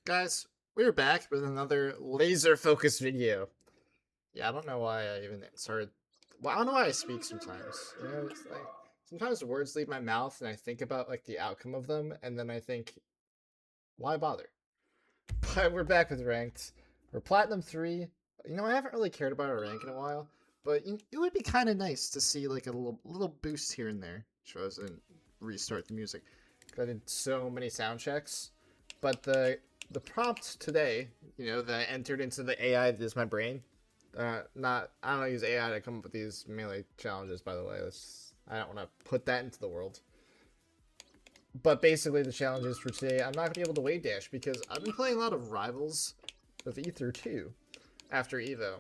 Guys, we're back with another laser focused video. Yeah, I don't know why I even started. Well, I don't know why I speak sometimes. You know, it's like sometimes words leave my mouth and I think about like the outcome of them, and then I think, why bother? But we're back with ranked. We're Platinum 3. You know, I haven't really cared about our rank in a while, but it would be kind of nice to see like a little boost here and there. So I didn't restart the music. I did so many sound checks, but the prompt today, you know, that I entered into the AI that is my brain. Not I don't use AI to come up with these melee challenges. By the way, I don't want to put that into the world. But basically, the challenges for today, I'm not gonna be able to wave dash because I've been playing a lot of Rivals of Ether 2 after Evo,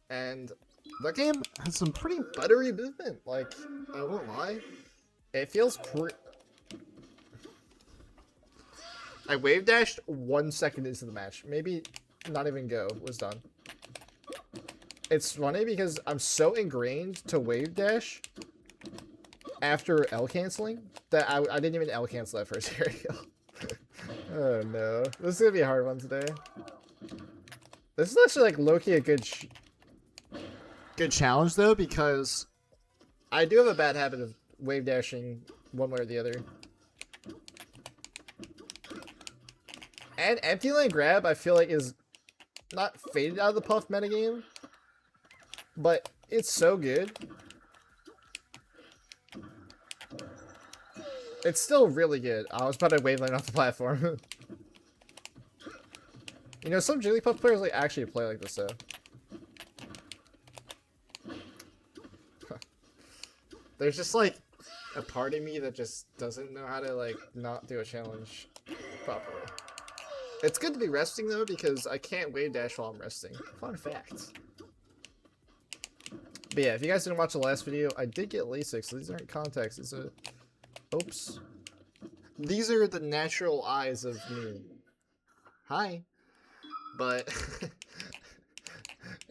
and that game has some pretty buttery movement. Like, I won't lie, it feels pretty. I wave dashed 1 second into the match. Maybe not even go. Was done. It's funny because I'm so ingrained to wave dash after L canceling that I didn't even L cancel that first area. Oh no. This is gonna be a hard one today. This is actually like low-key a good challenge though, because I do have a bad habit of wave dashing one way or the other. And empty lane grab, I feel like, is not faded out of the puff metagame, but it's so good. It's still really good. I was about to wave lane off the platform. You know, some Jigglypuff players like actually play like this though. There's just like a part of me that just doesn't know how to like not do a challenge properly. It's good to be resting though, because I can't wave dash while I'm resting. Fun fact. But yeah, if you guys didn't watch the last video, I did get LASIK, so these aren't contacts. These are... Oops. These are the natural eyes of me. Hi. But...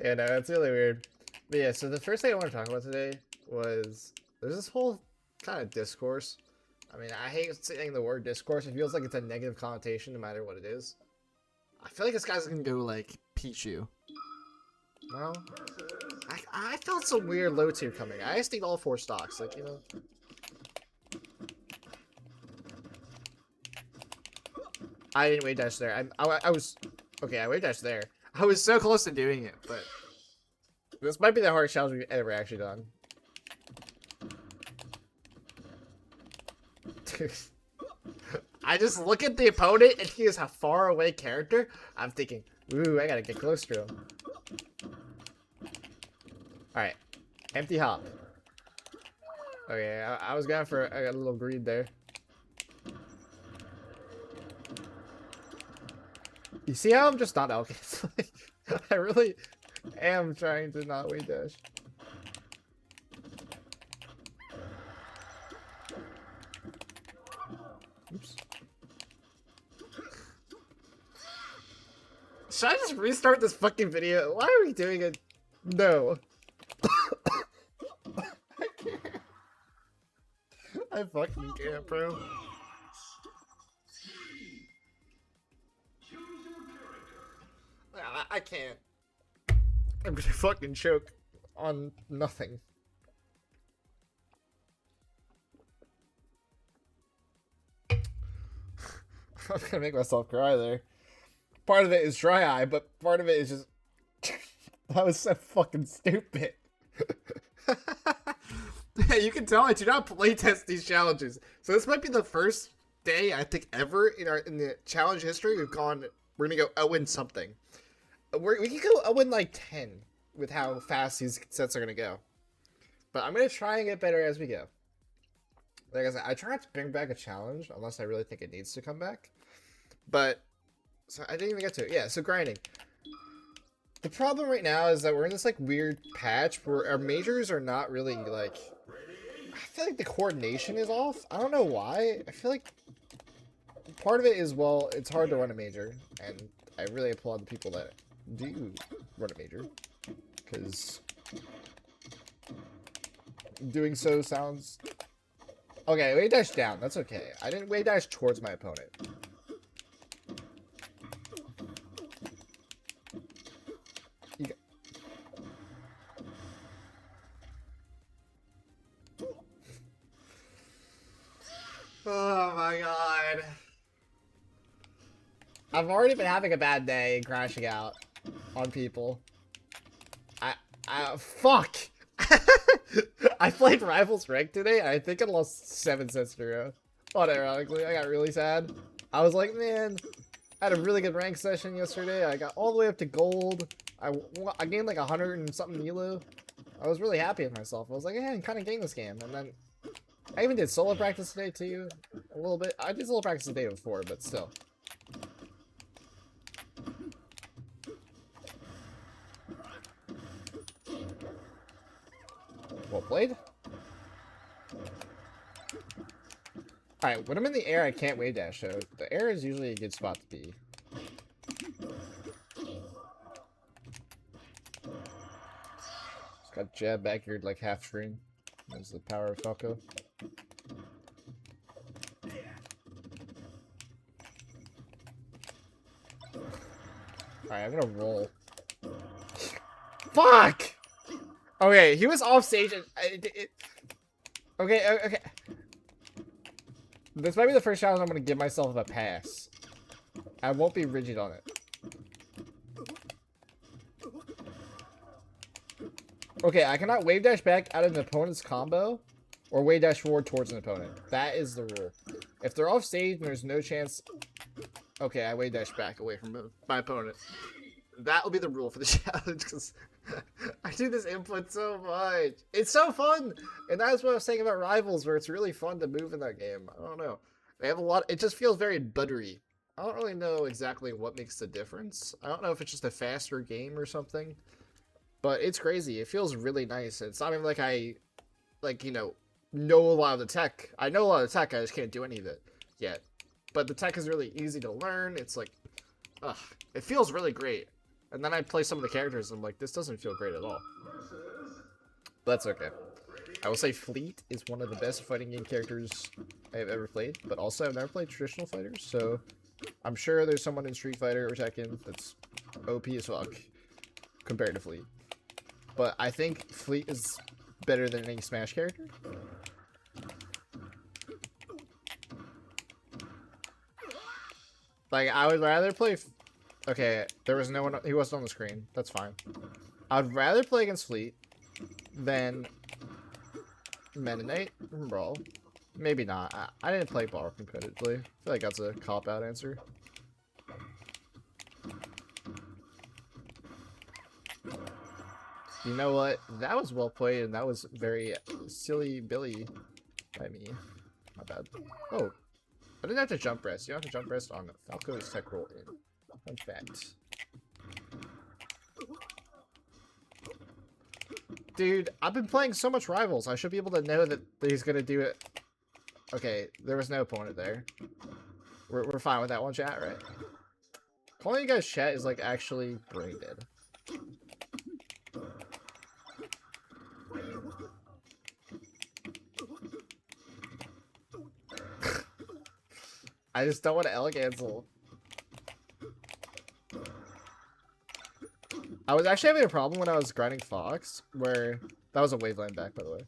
yeah, no, it's really weird. But yeah, so the first thing I want to talk about today was... There's this whole kind of discourse. I mean, I hate saying the word discourse. It feels like it's a negative connotation no matter what it is. I feel like this guy's gonna go like Pichu. No? I felt some weird low tier coming. I just need all 4 stocks, like, you know. I didn't wave dash there. I was... Okay, I wave dash there. I was so close to doing it, but... This might be the hardest challenge we've ever actually done. Dude. I just look at the opponent and he is a far away character. I'm thinking, ooh, I gotta get close to him. Alright. Empty hop. Okay, I was going for a little greed there. You see how I'm just not out canceling? I really am trying to not wave dash. Oops. Should I just restart this fucking video? Why are we doing it? No. I can't. I fucking can't, bro. I can't. I'm gonna fucking choke on nothing. I'm gonna make myself cry there. Part of it is dry eye, but part of it is just... That was so fucking stupid. Yeah, you can tell I do not playtest these challenges. So this might be the first day, I think, ever in the challenge history we're gonna go 0 something. We can go 0 like 10 with how fast these sets are gonna go. But I'm gonna try and get better as we go. Like I said, I try not to bring back a challenge unless I really think it needs to come back. But, so I didn't even get to it. Yeah, so grinding. The problem right now is that we're in this like weird patch where our majors are not really like... I feel like the coordination is off. I don't know why. I feel like part of it is, well, it's hard to run a major. And I really applaud the people that do run a major. Because doing so sounds... Okay, wave dash down. That's okay. I didn't wave dash towards my opponent. I've already been having a bad day and crashing out on people. Fuck! I played Rivals Rank today, and I think I lost 7 sets in a row. Unironically, I got really sad. I was like, man, I had a really good rank session yesterday. I got all the way up to gold. I gained like 100 and something elo. I was really happy with myself. I was like, yeah, I'm kind of getting this game. And then I even did solo practice today too, a little bit. I did solo practice the day before, but still. Well played. Alright, when I'm in the air, I can't wave dash, so the air is usually a good spot to be. Just got jab back here like half screen. That's the power of Falco. Alright, I'm gonna roll. Fuck! Okay, he was off stage and okay. This might be the first challenge I'm gonna give myself a pass. I won't be rigid on it. Okay, I cannot wave dash back out of an opponent's combo or wave dash forward towards an opponent. That is the rule. If they're off stage and there's no chance... Okay, I wave dash back away from my opponent. That will be the rule for the challenge, because I do this input so much. It's so fun! And that's what I was saying about Rivals, where it's really fun to move in that game. I don't know. They have a lot... It just feels very buttery. I don't really know exactly what makes the difference. I don't know if it's just a faster game or something. But it's crazy. It feels really nice. It's not even like I, you know a lot of the tech. I know a lot of the tech, I just can't do any of it yet. But the tech is really easy to learn. It's like, ugh, it feels really great. And then I play some of the characters, and I'm like, this doesn't feel great at all. But that's okay. I will say Fleet is one of the best fighting game characters I have ever played. But also, I've never played traditional fighters, so I'm sure there's someone in Street Fighter or Tekken that's OP as fuck compared to Fleet. But I think Fleet is better than any Smash character. Like, I would rather play... Okay, there was no one... He wasn't on the screen. That's fine. I would rather play against Fleet than Meta Knight and Brawl. Maybe not. I didn't play Brawl competitively. I feel like that's a cop-out answer. You know what? That was well played, and that was very silly Billy by me. My bad. Oh, I didn't have to jump rest. You don't have to jump rest on Falco's tech roll in. Fun fact. Dude, I've been playing so much Rivals. I should be able to know that he's gonna do it. Okay, there was no opponent there. We're fine with that one, chat, right? Calling you guys chat is like actually brain dead. I just don't want to L cancel. I was actually having a problem when I was grinding Fox, where... That was a waveland back, by the way.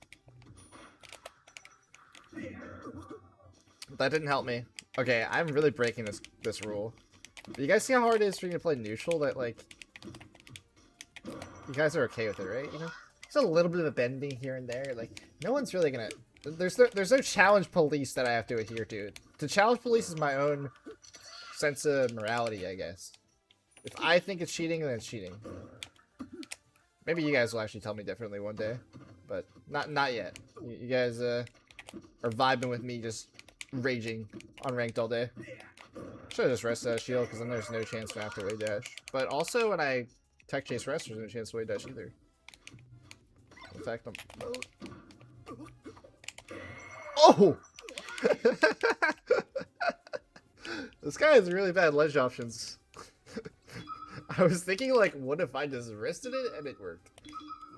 That didn't help me. Okay, I'm really breaking this rule. You guys see how hard it is for me to play neutral? That, like... You guys are okay with it, right? You know? There's a little bit of a bending here and there. Like, no one's really gonna... There's no challenge police that I have to adhere to. The challenge police is my own sense of morality, I guess. If I think it's cheating, then it's cheating. Maybe you guys will actually tell me differently one day, but not yet. You guys are vibing with me, just raging unranked all day. Should have just rested that shield, because then there's no chance to have to wave dash. But also, when I tech chase rest, there's no chance to wave dash either. In fact, I'm... Oh! This guy has really bad ledge options. I was thinking, like, what if I just rested it and it worked?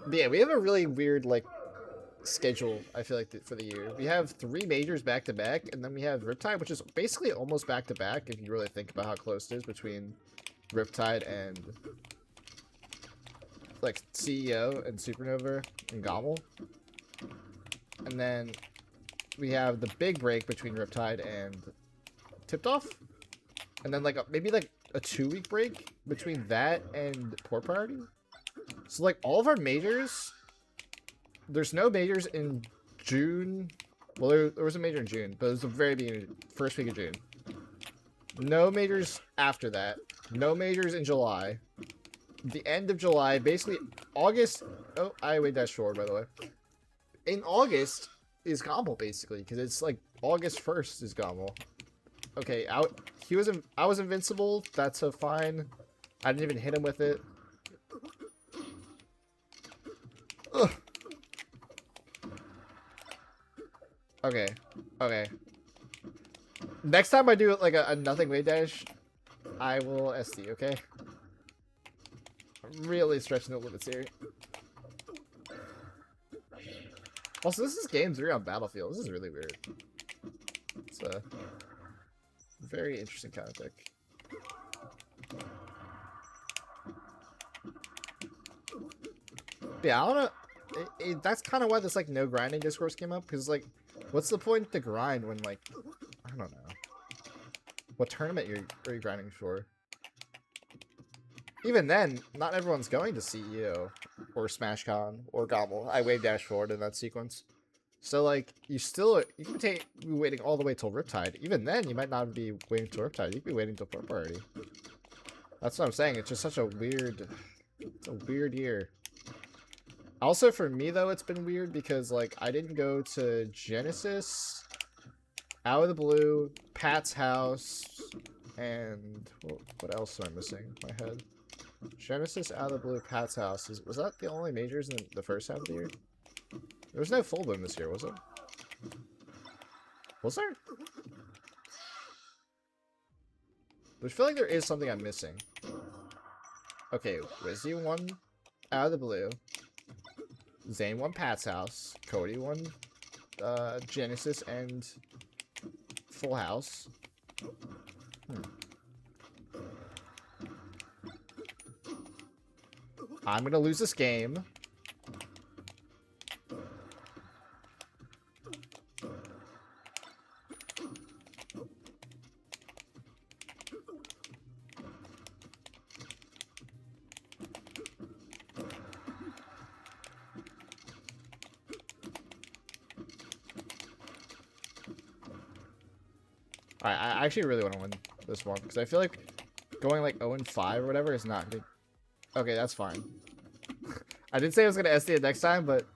But yeah, we have a really weird, like, schedule, I feel like, for the year. We have 3 majors back-to-back, and then we have Riptide, which is basically almost back-to-back, if you really think about how close it is between Riptide and, like, CEO and Supernova and Gobble. And then we have the big break between Riptide and Tipped Off. And then, like, maybe, like, a 2-week break between that and Port Priority. So like all of our majors, there's no majors in June. Well, there was a major in June, but it was the very beginning, first week of June. No majors after that. No majors in July. The end of July, basically August. Oh, I way dash forward, by the way. In August is Gommel, basically, because it's like August 1st is Gommel. Okay, I was invincible. That's so fine. I didn't even hit him with it. Ugh. Okay. Okay. Next time I do like a nothing way dash, I will SD, okay? I'm really stretching the limits here. Also, this is game 3 on Battlefield. This is really weird. It's a very interesting kind of pick. Yeah, I don't know. That's kind of why this like no grinding discourse came up, because like, what's the point to grind when like, I don't know, what tournament are you grinding for? Even then, not everyone's going to CEO or SmashCon or Gommel. I wave dash forward in that sequence, so like you can be waiting all the way till Riptide. Even then, you might not be waiting till Riptide. You could be waiting till Port Priority. That's what I'm saying. It's just such a weird, it's a weird year. Also, for me, though, it's been weird because, like, I didn't go to Genesis, Out of the Blue, Pat's house, and what else am I missing in my head? Genesis, Out of the Blue, Pat's house. Was that the only majors in the first half of the year? There was no full boom this year, was it? Was there? I feel like there is something I'm missing. Okay, Wizzy won Out of the Blue. Zane won Pat's house. Cody won Genesis and Full House. I'm gonna lose this game. Alright, I actually really want to win this one, because I feel like going like 0-5 or whatever is not good. Okay, that's fine. I did say I was going to SD it next time, but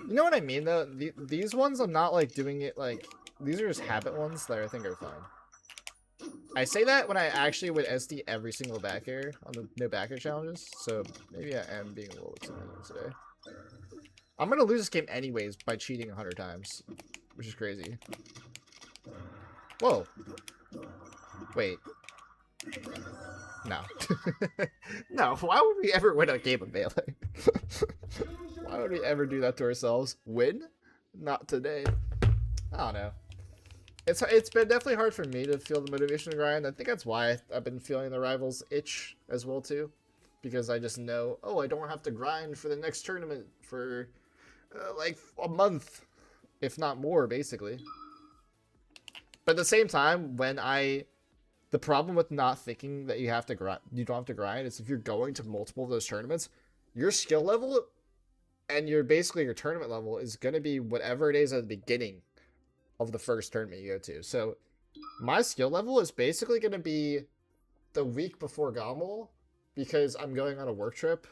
you know what I mean, though? These ones, I'm not like doing it like... These are just habit ones that I think are fine. I say that when I actually would SD every single back air on the no back air challenges, so maybe I am being a little intimidated today. I'm going to lose this game anyways by cheating 100 times, which is crazy. Whoa. Wait. No. No, why would we ever win a game of Melee? Why would we ever do that to ourselves? Win? Not today. I don't know. It's been definitely hard for me to feel the motivation to grind. I think that's why I've been feeling the Rivals itch as well too. Because I just know, oh, I don't have to grind for the next tournament for like a month. If not more, basically. But at the same time, the problem with not thinking that you don't have to grind is if you're going to multiple of those tournaments, your skill level and your tournament level is going to be whatever it is at the beginning of the first tournament you go to. So my skill level is basically going to be the week before Gommel, because I'm going on a work trip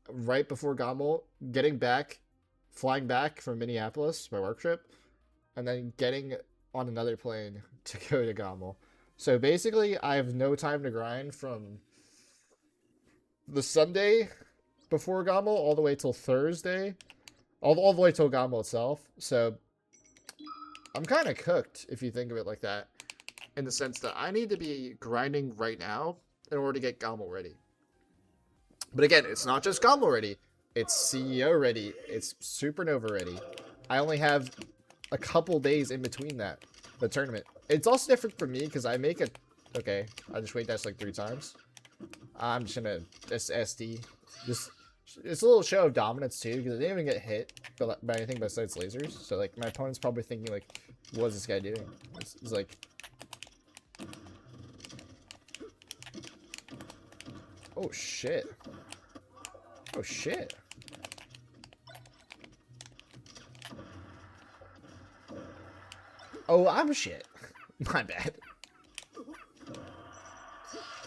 right before Gommel, flying back from Minneapolis, my work trip, and then getting on another plane to go to Gommel. So basically, I have no time to grind from the Sunday before Gommel all the way till Thursday, all the way till Gommel itself. So I'm kind of cooked if you think of it like that, in the sense that I need to be grinding right now in order to get Gommel ready. But again, it's not just Gommel ready. It's CEO ready. It's Supernova ready. I only have a couple days in between that, the tournament. It's also different for me because I make it. Okay, I just wait dash like 3 times. I'm just gonna SD. It's a little show of dominance too, because I didn't even get hit by anything besides lasers. So like my opponent's probably thinking like, what is this guy doing? It's like, Oh shit. Oh shit. Oh, I'm shit. My bad.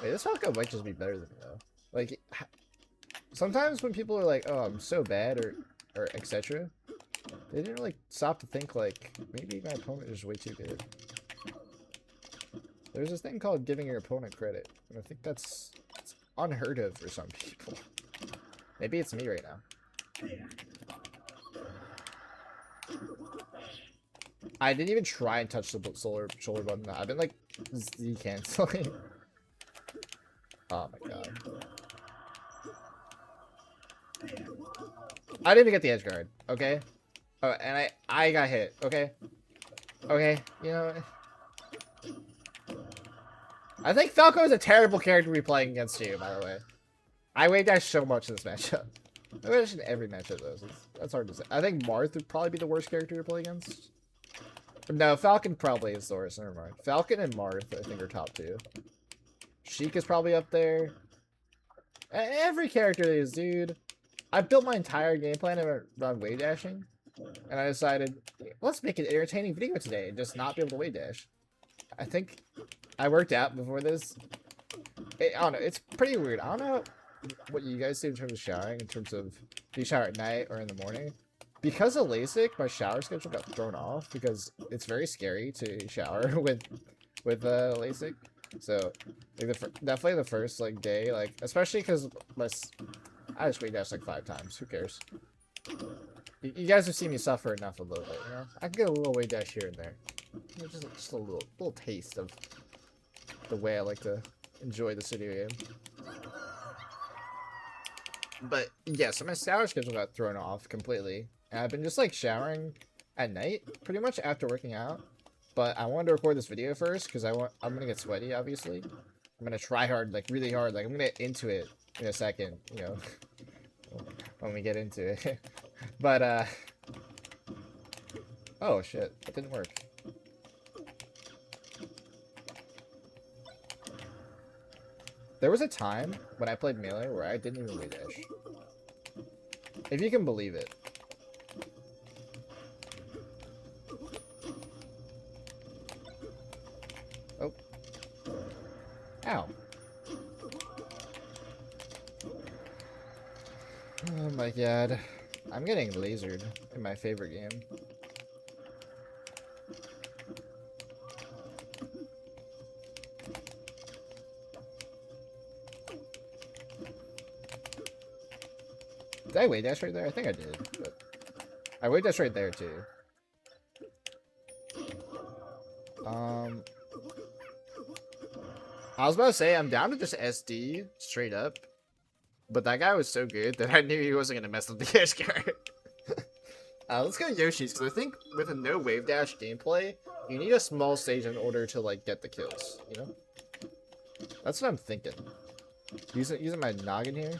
Wait, this Falco might just be better than me though. Like, sometimes when people are like, "Oh, I'm so bad," or etc., they didn't really stop to think like, maybe my opponent is way too good. There's this thing called giving your opponent credit, and I think that's unheard of for some people. Maybe it's me right now. I didn't even try and touch the shoulder button. I've been like Z canceling. Oh my god. I didn't even get the edge guard, okay? Oh, and I got hit, okay? Okay, you know. I think Falco is a terrible character to be playing against you, by the way. I wave dash so much in this matchup. I wave dash in every matchup, though. That's hard to say. I think Marth would probably be the worst character to play against. No, Falcon probably is the worst. Never mind. Falcon and Marth, I think, are top 2. Sheik is probably up there. Every character is, dude. I built my entire game plan around wave dashing, and I decided, let's make an entertaining video today and just not be able to wave dash. I think I worked out before this. I don't know. It's pretty weird. I don't know what you guys do in terms of showering, in terms of do you shower at night or in the morning. Because of LASIK, my shower schedule got thrown off because it's very scary to shower with LASIK. So like definitely the first like day, like especially because I just wave dash like 5 times. Who cares? You guys have seen me suffer enough a little bit, you know. I can get a little wave dash here and there. You know, just a little taste of the way I like to enjoy the video game. But yeah, so my shower schedule got thrown off completely, and I've been just like showering at night, pretty much after working out. But I wanted to record this video first because I'm gonna get sweaty. Obviously, I'm gonna try hard, like really hard. Like I'm gonna get into it in a second, you know, when we get into it. But oh shit, that didn't work. There was a time when I played Melee where I didn't even wave dash. If you can believe it. Oh. Ow. Oh my god. I'm getting lasered in my favorite game. Did I wave dash right there? I think I did, but I wave dash right there too. I was about to say I'm down to just SD straight up, but that guy was so good that I knew he wasn't gonna mess with the edge guard. Let's go Yoshi's because I think with a no wave dash gameplay, you need a small stage in order to like get the kills. You know, that's what I'm thinking. Using my noggin here.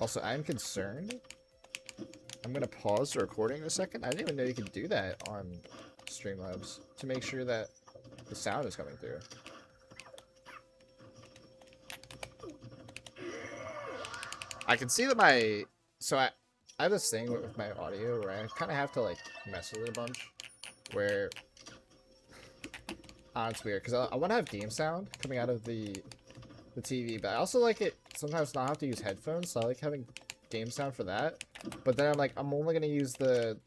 Also, I'm concerned. I'm gonna pause the recording in a second. I didn't even know you could do that on Streamlabs to make sure that the sound is coming through. I can see that I have this thing with my audio where I kind of have to like mess with it a bunch. Where it's weird because I want to have game sound coming out of the TV, but I also like it sometimes not have to use headphones, so I like having game sound for that. But then I'm only gonna use the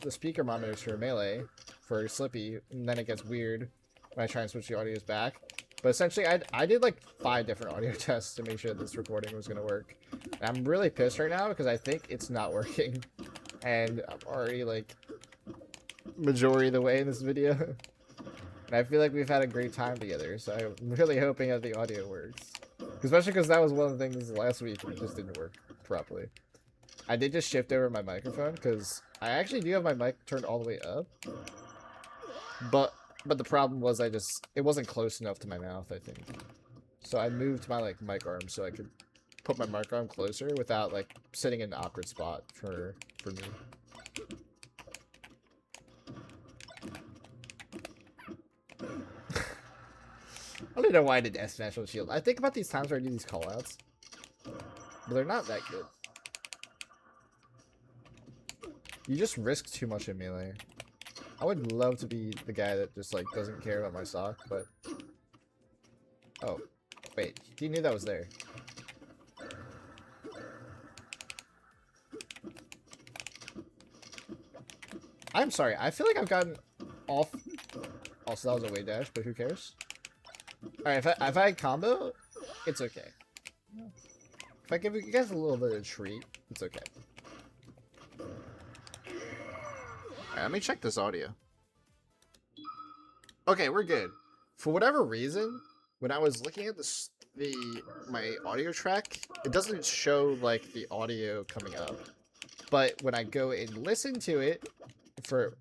speaker monitors for Melee for Slippy, and then it gets weird when I try and switch the audios back. But essentially, I did like 5 different audio tests to make sure this recording was gonna work. And I'm really pissed right now because I think it's not working, and I'm already like majority of the way in this video. And I feel like we've had a great time together, so I'm really hoping that the audio works. Especially because that was one of the things last week and it just didn't work properly. I did just shift over my microphone because I actually do have my mic turned all the way up. But the problem was it wasn't close enough to my mouth, I think. So I moved my like mic arm so I could put my mic arm closer without like sitting in an awkward spot for me. don't even know why I did S smash on shield. I think about these times where I do these callouts, but they're not that good. You just risk too much in melee. I would love to be the guy that just like doesn't care about my stock, but oh, wait, he knew that was there. I'm sorry, I feel like I've gotten off. Also, that was a wave dash, but who cares? Alright, if I had combo, it's okay. If I give you guys a little bit of a treat, it's okay. Alright, let me check this audio. Okay, we're good. For whatever reason, when I was looking at my audio track, it doesn't show like the audio coming up. But when I go and listen to it,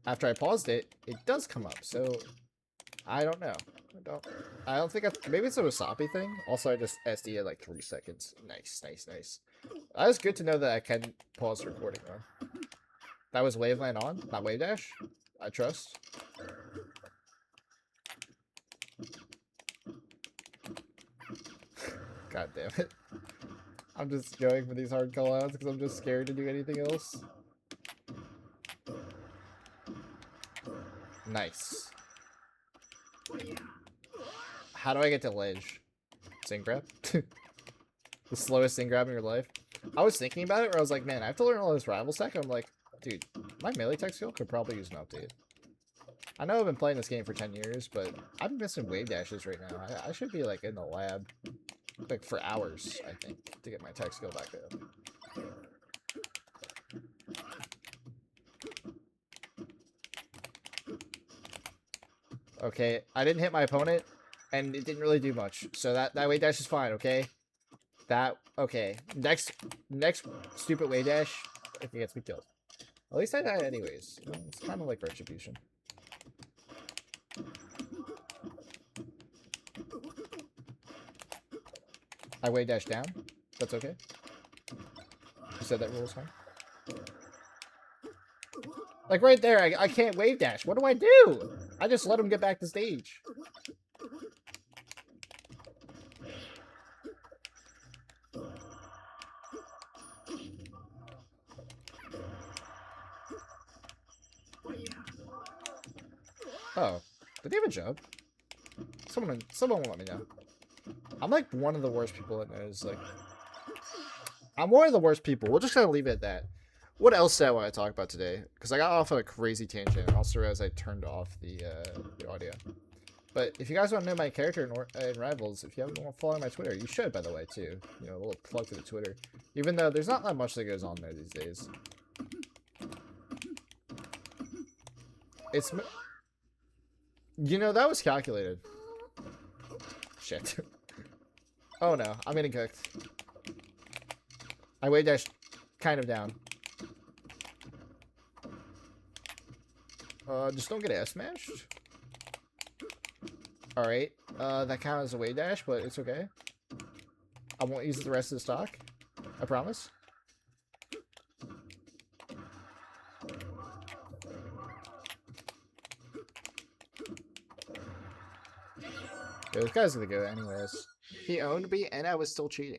after I paused it, it does come up. So I don't know. I don't think maybe it's a Wasabi thing. Also, I just SD at like 3 seconds. Nice. That was good to know that I can pause recording though. That was Waveland on, not Wave Dash. I trust. God damn it. I'm just going for these hard callouts because I'm just scared to do anything else. Nice. How do I get to ledge? Sing grab? The slowest sing grab in your life? I was thinking about it where I was like, man, I have to learn all this rival tech. I'm like, dude, my melee tech skill could probably use an update. I know I've been playing this game for 10 years, but I'm missing wave dashes right now. I should be like in the lab like for hours, I think, to get my tech skill back up. Okay, I didn't hit my opponent, and it didn't really do much. So that wave dash is fine, okay? Okay. Next stupid wave dash, if it gets me killed. At least I died anyways. You know, it's kind of like retribution. I wave dash down. That's okay. You said that rule was fine. Like right there, I can't wave dash. What do I do? I just let him get back to stage. Oh, did they have a jump? Someone will let me know. I'm like one of the worst people that knows. Like, I'm one of the worst people. We're just gonna leave it at that. What else did I want to talk about today? Because I got off on a crazy tangent, and also as I turned off the audio. But if you guys want to know my character in Rivals, if you haven't been following my Twitter, you should, by the way, too. You know, a little plug for the Twitter. Even though there's not that much that goes on there these days. It's... You know, that was calculated. Shit. Oh no, I'm getting cooked. I wave dash kind of down. Just don't get ass smashed. Alright, that counts as a wave dash, but it's okay. I won't use the rest of the stock. I promise. Yeah, this guy's gonna go anyways. He owned me and I was still cheating.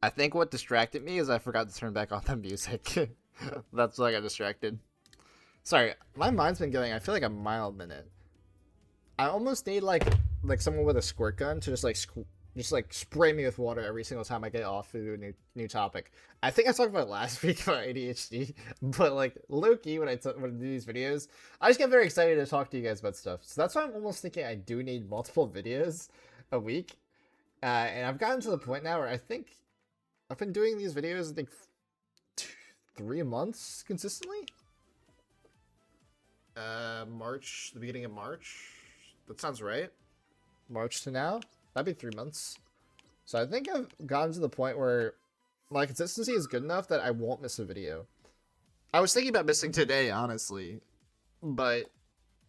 I think what distracted me is I forgot to turn back on the music. That's why I got distracted. Sorry, my mind's been going, I feel like a mile a minute. I almost need like someone with a squirt gun to just like spray me with water every single time I get off to a new topic. I think I talked about last week about ADHD, but like low-key when I do these videos, I just get very excited to talk to you guys about stuff. So that's why I'm almost thinking I do need multiple videos a week. And I've gotten to the point now where I think I've been doing these videos, I think 3 months consistently. March, the beginning of March. That sounds right. March to now. That'd be 3 months. So I think I've gotten to the point where my consistency is good enough that I won't miss a video. I was thinking about missing today, honestly. But,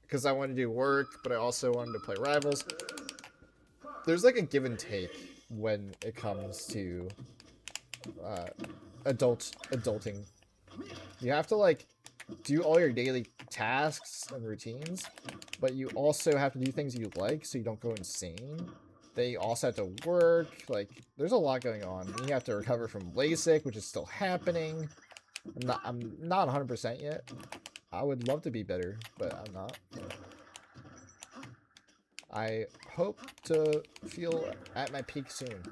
because I wanted to do work, but I also wanted to play Rivals. There's like a give and take when it comes to adulting. You have to like do all your daily tasks and routines, but you also have to do things you like so you don't go insane. Then you also have to work. Like, there's a lot going on. Then you have to recover from LASIK, which is still happening. I'm not 100% yet. I would love to be better, but I'm not. I hope to feel at my peak soon.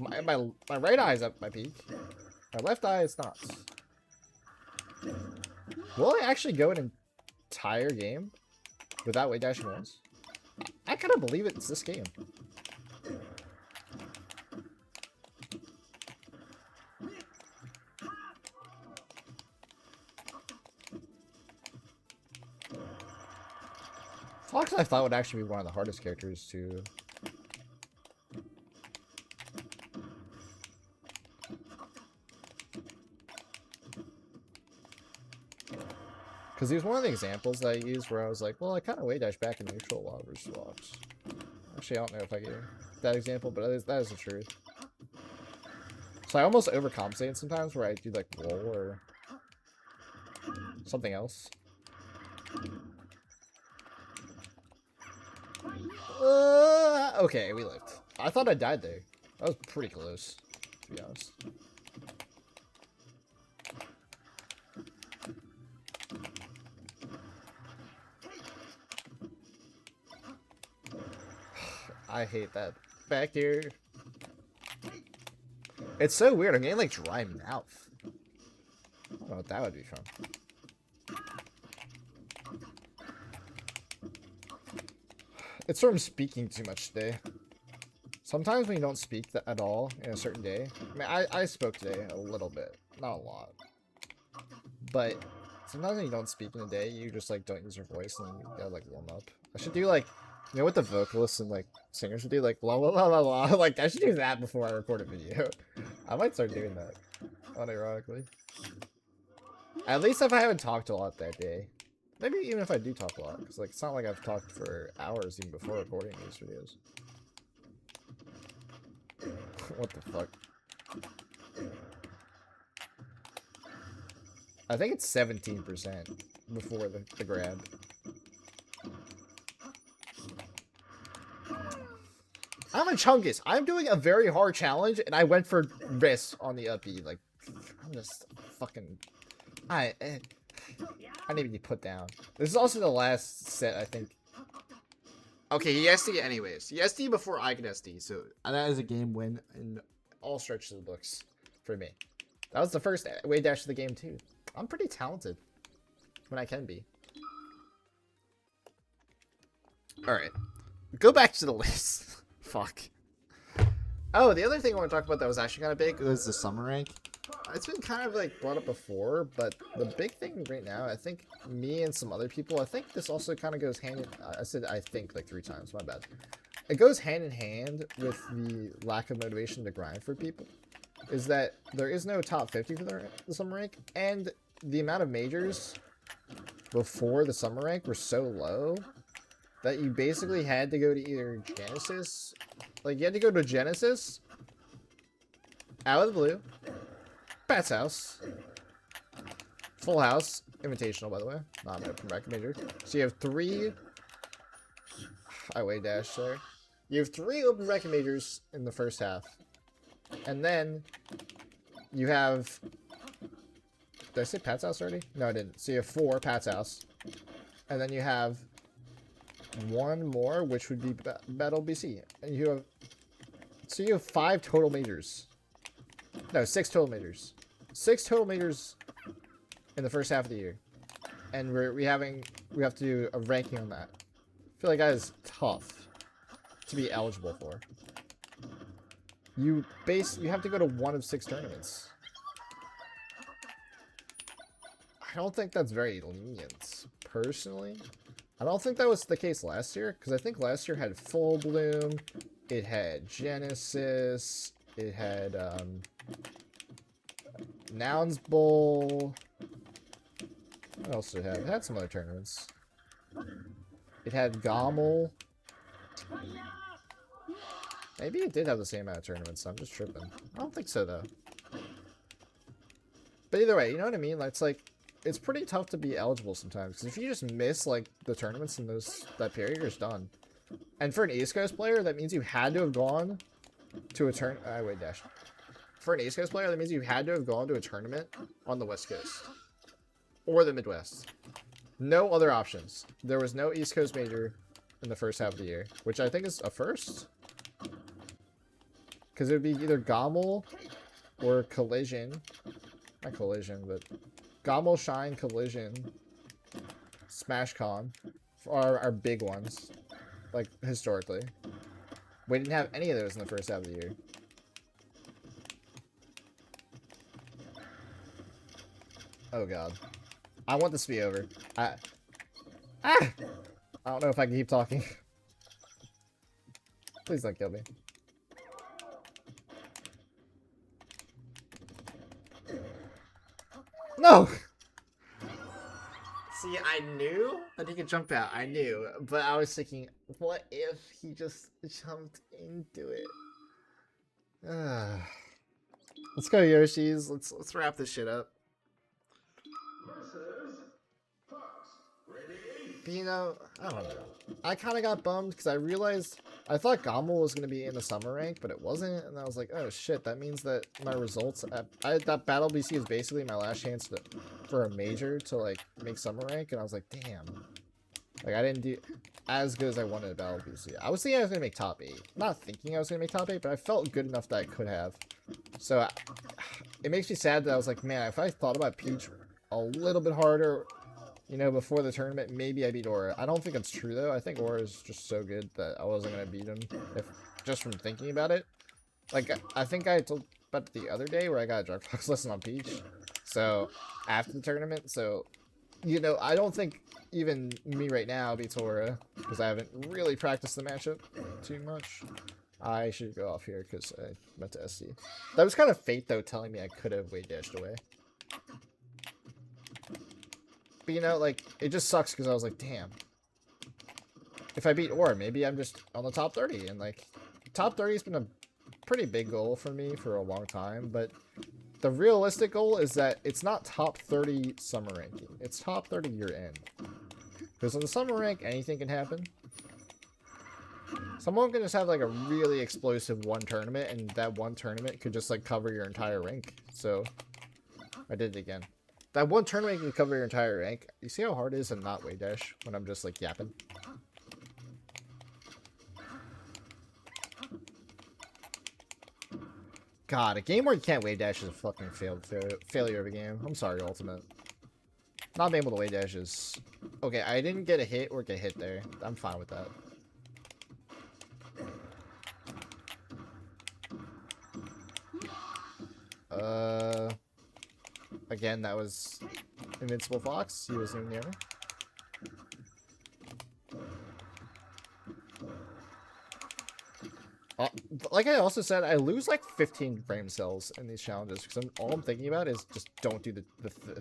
My right eye is at my peak. My left eye is not. Will I actually go an entire game without weight dashing once? I kind of believe it's this game. Fox I thought would actually be one of the hardest characters to... Because he was one of the examples that I used where I was like, well, I kind of weight dash back in neutral a lot versus Fox. Actually, I don't know if I gave that example, but that is the truth. So I almost overcompensate sometimes where I do like roll or something else. Okay, we lived. I thought I died there. That was pretty close, to be honest. I hate that. Back here. It's so weird. I'm getting like dry mouth. I don't know what that would be from. It's from speaking too much today. Sometimes when you don't speak at all in a certain day. I mean, I spoke today a little bit. Not a lot. But sometimes when you don't speak in a day, you just like don't use your voice and you gotta like warm up. I should do like, you know what the vocalists and like singers should do? Like la la la la la. Like I should do that before I record a video. I might start doing that. Unironically. At least if I haven't talked a lot that day. Maybe even if I do talk a lot, because like it's not like I've talked for hours even before recording these videos. What the fuck? I think it's 17% before the grab. I'm a Chungus. I'm doing a very hard challenge, and I went for wrist on the up B. Like, I'm just fucking... I need to be put down. This is also the last set, I think. Okay, he SD anyways. He SD before I could SD, so that is a game win in all stretches of the books for me. That was the first way dash of the game, too. I'm pretty talented when I can be. Alright. Go back to the list. Fuck. Oh, the other thing I want to talk about that was actually kind of big was the summer rank. It's been kind of like brought up before, but the big thing right now, I think me and some other people, I think this also kind of goes hand in, I said I think like 3 times, my bad. It goes hand in hand with the lack of motivation to grind for people, is that there is no top 50 for the summer rank, and the amount of majors before the summer rank were so low that you basically had to go to either Genesis, like you had to go to Genesis, out of the blue, Pat's House, Full House, Invitational by the way, not an open rec major. So you have 3, highway dash there. You have 3 open rec majors in the first half. And then you have, did I say Pat's House already? No, I didn't. So you have 4 Pat's House. And then you have 1 more, which would be Battle BC. And you have, so you have 5 total majors. No, 6 total majors. 6 total majors in the first half of the year. And we have to do a ranking on that. I feel like that is tough to be eligible for. You have to go to 1 of 6 tournaments. I don't think that's very lenient, personally. I don't think that was the case last year, because I think last year had Full Bloom, it had Genesis, it had Nouns Bowl. What else did it have? It had some other tournaments. It had Gommel. Maybe it did have the same amount of tournaments, so I'm just tripping. I don't think so, though. But either way, you know what I mean? It's like, it's pretty tough to be eligible sometimes. Because if you just miss like the tournaments in that period, you're just done. And for an East Coast player, that means you had to have gone to a wait, dash. For an East Coast player, that means you had to have gone to a tournament on the West Coast or the Midwest. No other options. There was no East Coast major in the first half of the year, which I think is a first. Because it would be either Gommel or Collision. Not Collision, but Gommel, Shine, Collision, SmashCon are our big ones, like historically. We didn't have any of those in the first half of the year. Oh god. I want this to be over. I don't know if I can keep talking. Please don't kill me. No! See, I knew that he could jump out. I knew. But I was thinking, what if he just jumped into it? Let's go, Yoshi's. Let's wrap this shit up. But, you know, I don't know. I kind of got bummed because I realized I thought Gommel was going to be in the summer rank, but it wasn't. And I was like, oh shit, that means that my results that Battle BC is basically my last chance for a major to like make summer rank. And I was like, damn. Like, I didn't do as good as I wanted at Battle BC. I was thinking I was going to make top 8. Not thinking I was going to make top 8, but I felt good enough that I could have. So it makes me sad that I was like, man, if I thought about Peach a little bit harder, you know, before the tournament, maybe I beat Aura. I don't think it's true, though. I think Aura is just so good that I wasn't going to beat him just from thinking about it. Like, I think I told about the other day where I got a Dropbox lesson on Peach. So, after the tournament. So, you know, I don't think even me right now beats Aura because I haven't really practiced the matchup too much. I should go off here because I went to SC. That was kind of fate, though, telling me I could have way dashed away. But, you know, like, it just sucks because I was like, damn. If I beat Aura, maybe I'm just on the top 30. And, like, top 30 has been a pretty big goal for me for a long time. But the realistic goal is that it's not top 30 summer ranking. It's top 30 year end. Because in the summer rank, anything can happen. Someone can just have, like, a really explosive one tournament. And that one tournament could just, like, cover your entire rank. So, I did it again. That one tournament can cover your entire rank. You see how hard it is to not wave dash when I'm just like yapping? God, a game where you can't wave dash is a fucking failure of a game. I'm sorry, Ultimate. Not being able to wave dash is... Okay, I didn't get a hit or get hit there. I'm fine with that. Again, that was Invincible Fox. He wasn't even near me. Like I also said, I lose like 15 frame cells in these challenges because all I'm thinking about is just don't do the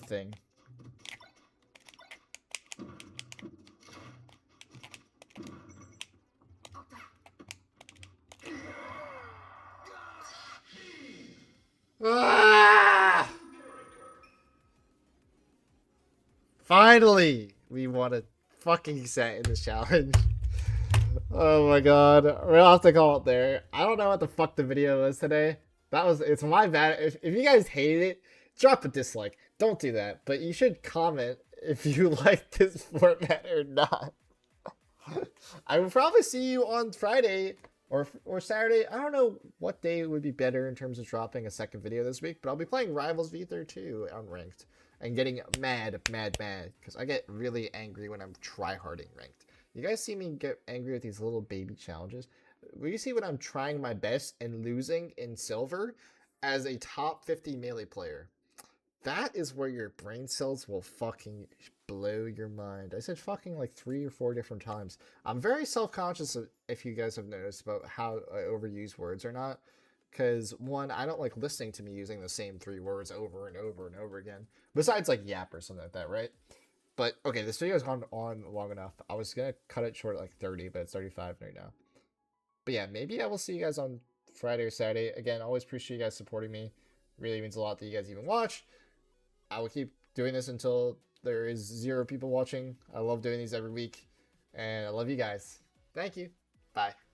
thing. Ah! Finally, we won a fucking set in this challenge. Oh my god, we'll have to call it there. I don't know what the fuck the video was today. It's my bad. If you guys hate it, drop a dislike. Don't do that, but you should comment if you like this format or not. I will probably see you on Friday or Saturday. I don't know what day would be better in terms of dropping a second video this week, but I'll be playing Rivals V32 on Ranked and getting mad because I get really angry when I'm tryharding Ranked. You guys see me get angry with these little baby challenges? Will you see when I'm trying my best and losing in silver as a top 50 melee player? That is where your brain cells will fucking blow your mind. I said fucking like 3 or 4 different times. I'm very self-conscious if you guys have noticed about how I overuse words or not. Because, one, I don't like listening to me using the same 3 words over and over and over again. Besides, like, yap or something like that, right? But, okay, this video has gone on long enough. I was going to cut it short at like 30, but it's 35 right now. But yeah, maybe I will see you guys on Friday or Saturday. Again, always appreciate you guys supporting me. Really means a lot that you guys even watch. I will keep doing this until there is 0 people watching. I love doing these every week, and I love you guys. Thank you. Bye.